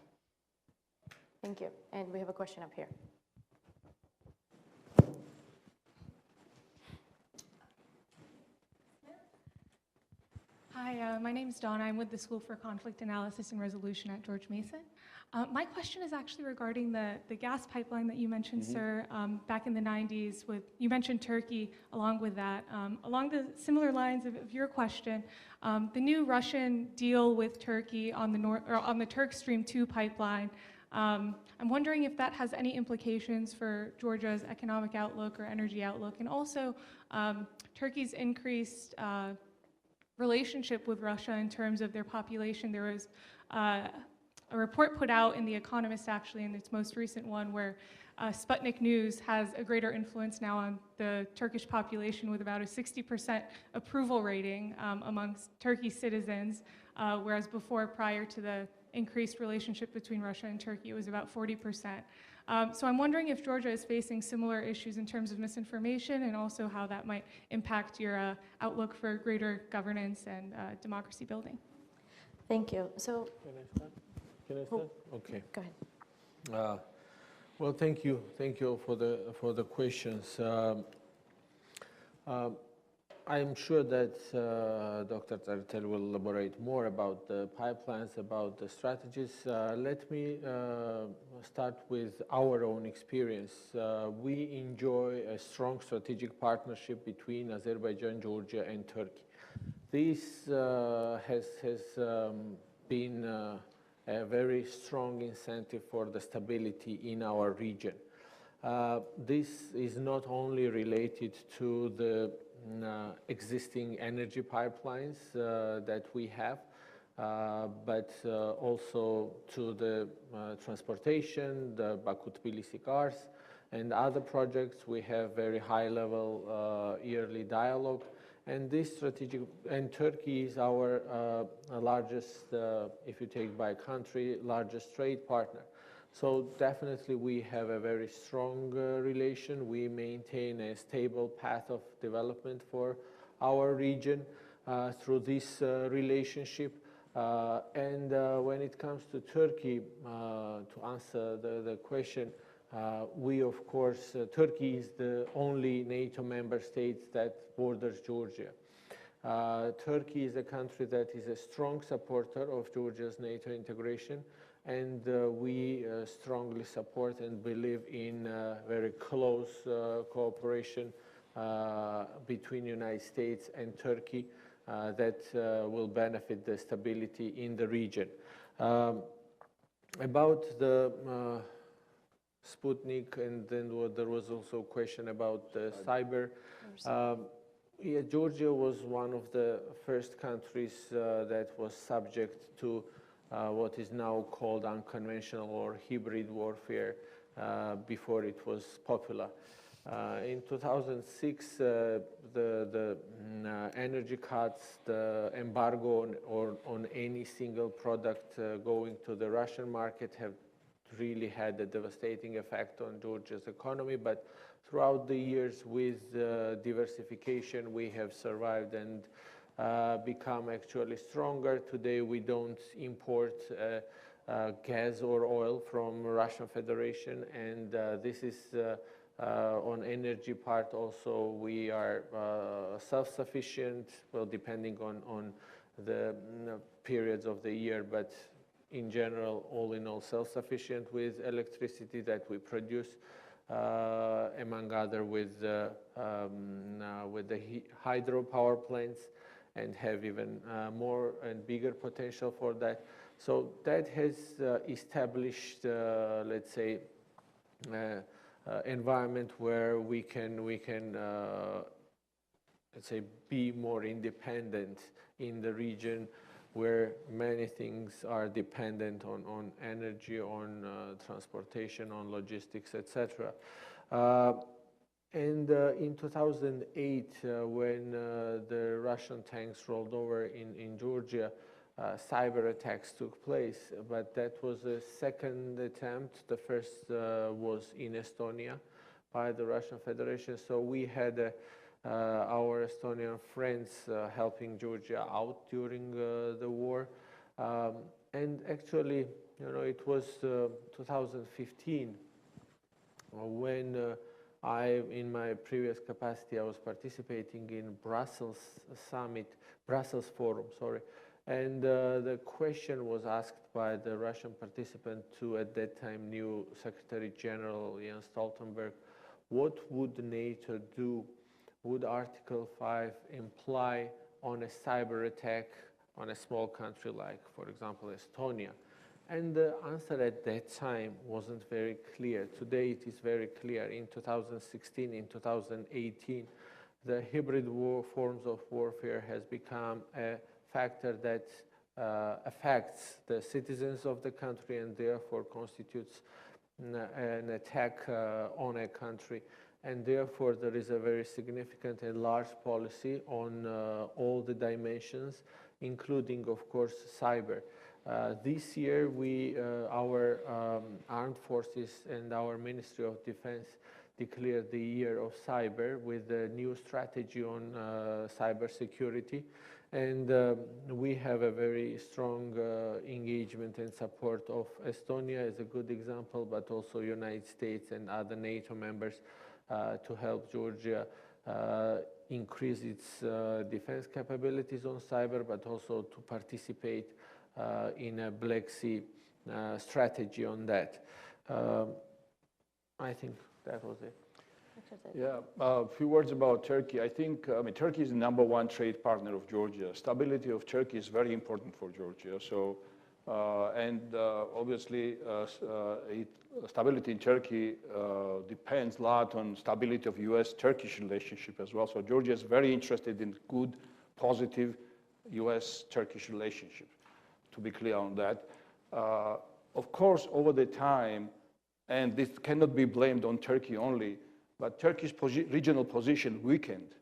Thank you. And we have a question up here. Hi, my name is Dawn. I'm with the School for Conflict Analysis and Resolution at George Mason. My question is actually regarding the gas pipeline that you mentioned, sir, back in the 90s. You mentioned Turkey along with that. Along the similar lines of your question, the new Russian deal with Turkey on the Turk Stream 2 pipeline, I'm wondering if that has any implications for Georgia's economic outlook or energy outlook, and also Turkey's increased relationship with Russia in terms of their population. There was a report put out in The Economist, actually, in its most recent one, where Sputnik News has a greater influence now on the Turkish population, with about a 60% approval rating amongst Turkey's citizens, whereas before, prior to the increased relationship between Russia and Turkey, it was about 40%. So I'm wondering if Georgia is facing similar issues in terms of misinformation, and also how that might impact your outlook for greater governance and democracy building. Thank you. So, Can I start? Okay. Go ahead. Well, thank you for the questions. I'm sure that Dr. Tsereteli will elaborate more about the pipelines, about the strategies. Let me start with our own experience. We enjoy a strong strategic partnership between Azerbaijan, Georgia, and Turkey. This has been a very strong incentive for the stability in our region. This is not only related to the existing energy pipelines that we have, but also to the transportation, the Baku-Tbilisi cars, and other projects. We have very high-level yearly dialogue, and this strategic, and Turkey is our largest, if you take by country, largest trade partner. So definitely we have a very strong relation. We maintain a stable path of development for our region through this relationship. And when it comes to Turkey, to answer the question, we, of course, Turkey is the only NATO member state that borders Georgia. Turkey is a country that is a strong supporter of Georgia's NATO integration, and we strongly support and believe in very close cooperation between United States and Turkey that will benefit the stability in the region. About the Sputnik, and then there was also a question about the cyber. Yeah, Georgia was one of the first countries that was subject to what is now called unconventional or hybrid warfare before it was popular. In 2006, the energy cuts, the embargo on any single product going to the Russian market have really had a devastating effect on Georgia's economy, but throughout the years with diversification, we have survived and become actually stronger. Today, we don't import gas or oil from Russian Federation, and this is on energy part also. We are self-sufficient, well, depending on the periods of the year, but in general, all in all, self-sufficient with electricity that we produce, among other with the hydropower plants, and have even more and bigger potential for that. So that has established, let's say, environment where we can let's say, be more independent in the region, where many things are dependent on energy, on transportation, on logistics, etc. And in 2008, when the Russian tanks rolled over in Georgia, cyber attacks took place, but that was a second attempt. The first was in Estonia by the Russian Federation. So we had our Estonian friends helping Georgia out during the war. And actually, you know, it was 2015 when in my previous capacity, I was participating in Brussels Forum, sorry. And the question was asked by the Russian participant to, at that time, new Secretary General Jens Stoltenberg, what would NATO do? Would Article 5 imply on a cyber attack on a small country like, for example, Estonia? And the answer at that time wasn't very clear. Today it is very clear. In 2016, in 2018, the hybrid forms of warfare has become a factor that affects the citizens of the country and therefore constitutes an attack on a country. And therefore, there is a very significant and large policy on all the dimensions, including, of course, cyber. This year, our armed forces and our Ministry of Defense declared the year of cyber with a new strategy on cyber security. And we have a very strong engagement and support of Estonia as a good example, but also United States and other NATO members to help Georgia increase its defense capabilities on cyber, but also to participate in a Black Sea strategy on that. I think that was it. Yeah, a few words about Turkey. I think, Turkey is the #1 trade partner of Georgia. Stability of Turkey is very important for Georgia. So, obviously, stability in Turkey depends a lot on stability of US-Turkish relationship as well. So Georgia is very interested in good, positive US-Turkish relationship, to be clear on that. Of course, over the time, and this cannot be blamed on Turkey only, but Turkey's regional position weakened.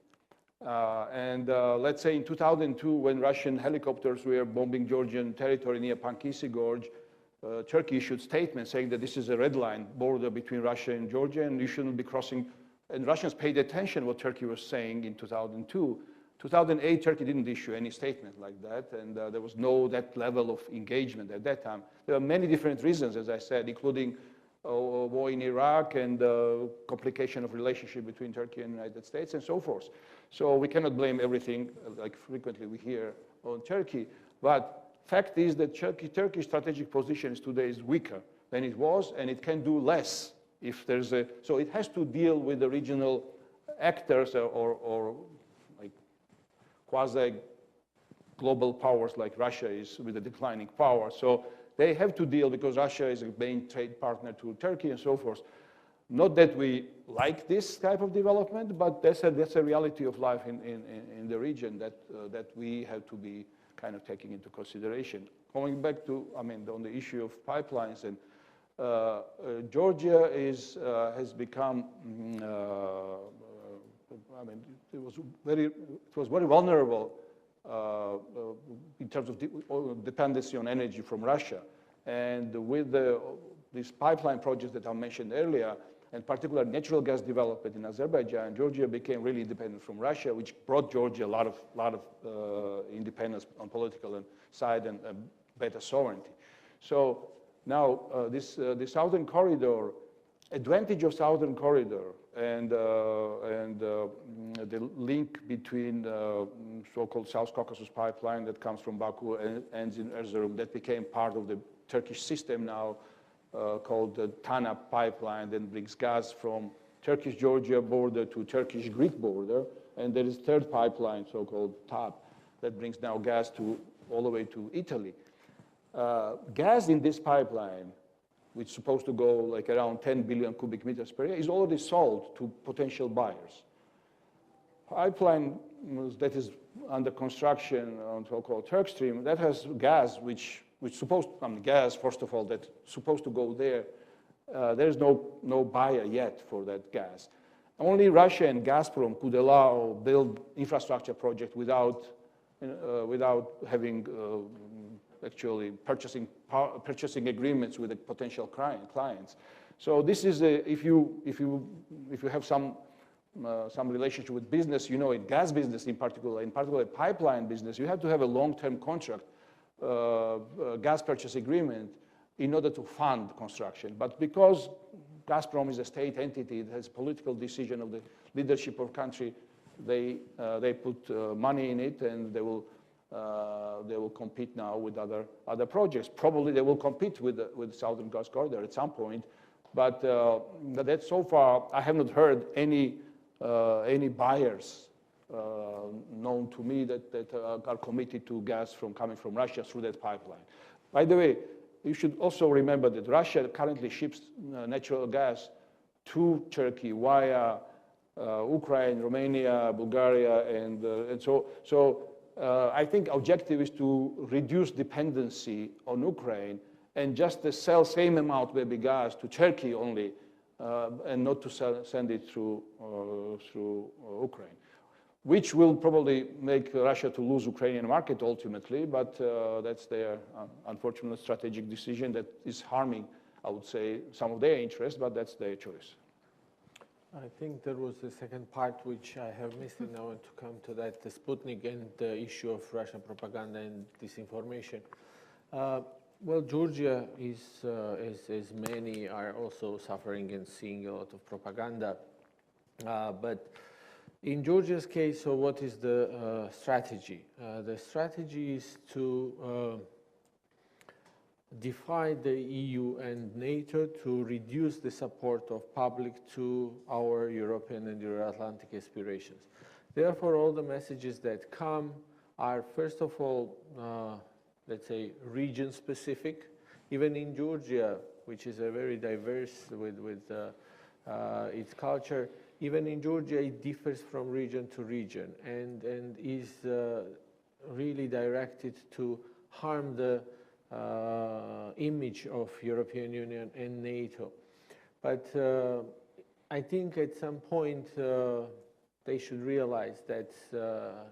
Let's say in 2002, when Russian helicopters were bombing Georgian territory near Pankisi Gorge, Turkey issued statements saying that this is a red line border between Russia and Georgia, and you shouldn't be crossing. And Russians paid attention what Turkey was saying in 2002. 2008, Turkey didn't issue any statement like that, and there was no that level of engagement at that time. There are many different reasons, as I said, including war in Iraq and the complication of relationship between Turkey and the United States and so forth. So we cannot blame everything, like frequently we hear, on Turkey. But fact is that Turkey's strategic position today is weaker than it was, and it can do less if there's a, so it has to deal with the regional actors or like quasi-global powers like Russia is with a declining power. So they have to deal because Russia is a main trade partner to Turkey and so forth. Not that we like this type of development, but that's a reality of life in the region that we have to be kind of taking into consideration. Going back to, I mean, on the issue of pipelines, and Georgia has become, I mean, it was very vulnerable in terms of dependency on energy from Russia. And with these pipeline projects that I mentioned earlier, and particularly natural gas development in Azerbaijan, Georgia became really independent from Russia, which brought Georgia a lot of independence on political side and better sovereignty. So now the Southern Corridor, advantage of Southern Corridor and the link between so-called South Caucasus pipeline that comes from Baku and ends in Erzurum, that became part of the Turkish system now, called the TANAP pipeline, that brings gas from Turkish-Georgia border to Turkish-Greek border. And there is third pipeline, so-called TAP, that brings now gas all the way to Italy. Gas in this pipeline, which is supposed to go like around 10 billion cubic meters per year, is already sold to potential buyers. Pipeline that is under construction on so-called Turk Stream, that has gas which supposed, I mean, gas, first of all, that's supposed to go there. There's no buyer yet for that gas. Only Russia and Gazprom could build infrastructure project without having actually purchasing agreements with the potential clients. So this is if you have some relationship with business, you know, in gas business in particular pipeline business, you have to have a long-term contract, gas purchase agreement in order to fund construction. But because Gazprom is a state entity, it has political decision of the leadership of country, they put money in it, and they will compete now with other projects. Probably they will compete with Southern Gas Corridor at some point, but that so far I have not heard any buyers known to me that are committed to gas coming from Russia through that pipeline. By the way, you should also remember that Russia currently ships natural gas to Turkey via Ukraine, Romania, Bulgaria, and so I think objective is to reduce dependency on Ukraine and just to sell same amount maybe gas to Turkey only, and not to send it through Ukraine, which will probably make Russia to lose Ukrainian market ultimately, but that's their unfortunate strategic decision that is harming, I would say, some of their interests, but that's their choice. I think there was a second part which I have missed, and I want to come to that, the Sputnik and the issue of Russian propaganda and disinformation. Well, Georgia is, as many are also suffering and seeing a lot of propaganda. But in Georgia's case, so what is the strategy? The strategy is to defy the EU and NATO to reduce the support of public to our European and Euroatlantic aspirations. Therefore, all the messages that come are, first of all, let's say, region-specific. Even in Georgia, which is a very diverse with its culture, even in Georgia, it differs from region to region and is really directed to harm the image of European Union and NATO. But I think at some point they should realize that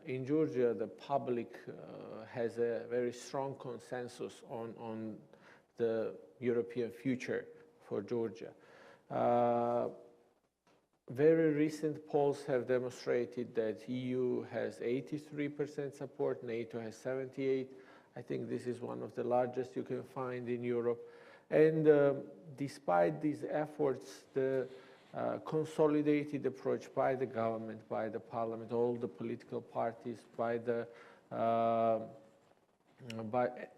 in Georgia the public has a very strong consensus on the European future for Georgia. Very recent polls have demonstrated that EU has 83% support, NATO has 78%. I think this is one of the largest you can find in Europe. And despite these efforts, the consolidated approach by the government, by the parliament, all the political parties, by the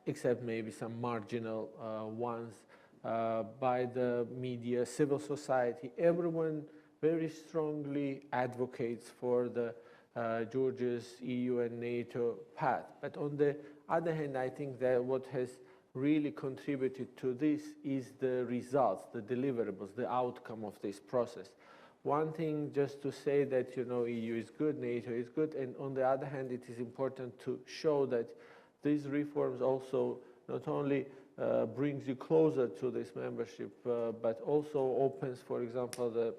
except maybe some marginal ones, by the media, civil society, everyone very strongly advocates for the Georgia's EU and NATO path. But on the other hand, I think that what has really contributed to this is the results, the deliverables, the outcome of this process. One thing just to say that, you know, EU is good, NATO is good, and on the other hand, it is important to show that these reforms also not only brings you closer to this membership, but also opens, for example, the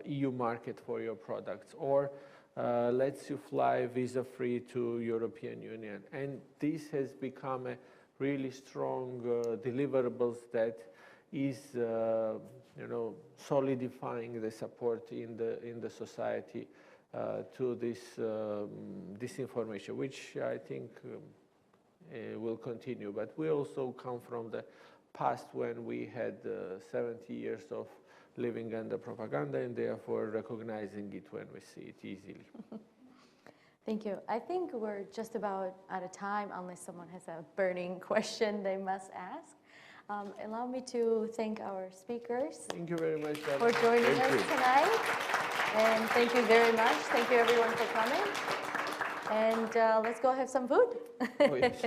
EU market for your products, or lets you fly visa-free to European Union. And this has become a really strong deliverables that is, you know, solidifying the support in the society to this disinformation, which I think will continue. But we also come from the past when we had 70 years of living under propaganda, and therefore recognizing it when we see it easily. Thank you. I think we're just about out of time, unless someone has a burning question they must ask. Allow me to thank our speakers. Thank you very much for joining us tonight. And thank you very much. Thank you everyone for coming. And let's go have some food. Oh, yes.